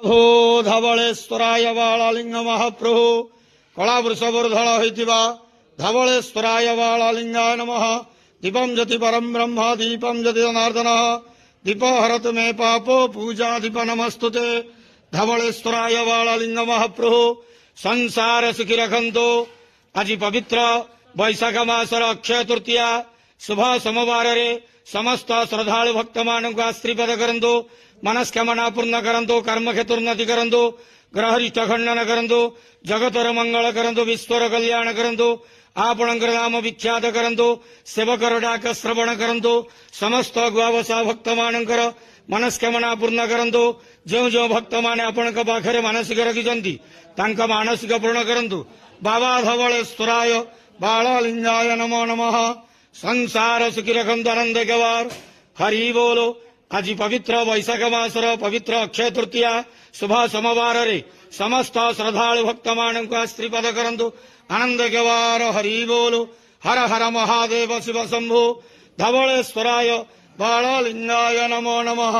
ଓ ଧବଳେଶ୍ୱରାୟ ବାଳଲିଙ୍ଗ ମହାପ୍ରଭୁ କଳାବୃଷବର୍ଦ୍ଧଳ ହୋଇଥିବା ଧବଳେଶ୍ୱରାୟ ବାଳଲିଙ୍ଗାୟ ନମଃ। ଦୀପಂ ଜ୍ୟୋତି ପରମ ବ୍ରହ୍ମ ଦୀପಂ ଜ୍ୟୋତି ଜନାର୍ଦ୍ଦନ ଦୀପ ହରତୁ ମେ ପାପୋ ପୂଜା ଦୀପ ନମସ୍ତୁତେ। ଧବଳେଶ୍ୱରାୟ ବାଳଲିଙ୍ଗ ମହାପ୍ରଭୁ ସଂସାର ସୁଖୀ ରଖନ୍ତୁ। ଆଜି ପବିତ୍ର ବୈଶାଖ ମାସର ଅକ୍ଷୟ ତୃତୀୟା ଶୁଭ ସୋମବାରରେ ସମସ୍ତ ଶ୍ରଦ୍ଧାଳୁ ଭକ୍ତମାନଙ୍କୁ ଆଶୀର୍ବାଦ କରନ୍ତୁ, ମନସ୍କାମନା ପୂର୍ଣ୍ଣ କରନ୍ତୁ, କର୍ମକ୍ଷେତ୍ରୋନ୍ନତି କରନ୍ତୁ, ଗ୍ରହରିଷ୍ଟ ଖଣ୍ଡନ କରନ୍ତୁ, ଜଗତର ମଙ୍ଗଳ କରନ୍ତୁ, ବିଶ୍ୱର କଲ୍ୟାଣ କରନ୍ତୁ, ଆପଣଙ୍କର ନାମ ବିଖ୍ୟାତ କରନ୍ତୁ, ସେବକର ଡାକ ଶ୍ରବଣ କରନ୍ତୁ, ସମସ୍ତ ଗୁଆବସା ଭକ୍ତମାନଙ୍କର ମନସ୍କାମନା ପୂର୍ଣ୍ଣ କରନ୍ତୁ। ଯେଉଁ ଯେଉଁ ଭକ୍ତମାନେ ଆପଣଙ୍କ ପାଖରେ ମାନସିକ ରଖିଛନ୍ତି ତାଙ୍କ ମାନସିକ ପୂର୍ଣ୍ଣ କରନ୍ତୁ। ବାବା ଧବଳେଶ୍ୱରାୟ ବାଳଲିଙ୍ଗାୟ ନମୋ ନମଃ। ସଂସାର ସୁଖୀ ରଖନ୍ତୁ, ଆନନ୍ଦ କେବାର ହରି ବୋଲ। ଆଜି ପବିତ୍ର ବୈଶାଖ ମାସର ପବିତ୍ର ଅକ୍ଷୟ ତୃତୀୟା ଶୁଭ ସୋମବାରରେ ସମସ୍ତ ଶ୍ରଦ୍ଧାଳୁ ଭକ୍ତମାନଙ୍କୁ ଆଶୀର୍ବାଦ କରନ୍ତୁ, ଆନନ୍ଦ କେବାର ହରି ବୋଲ। ହର ହର ମହାଦେବ ଶିବ ଶମ୍ଭୁ। ଧବଳେଶ୍ୱରାୟ ବାଳଲିଙ୍ଗାୟ ନମୋ ନମଃ।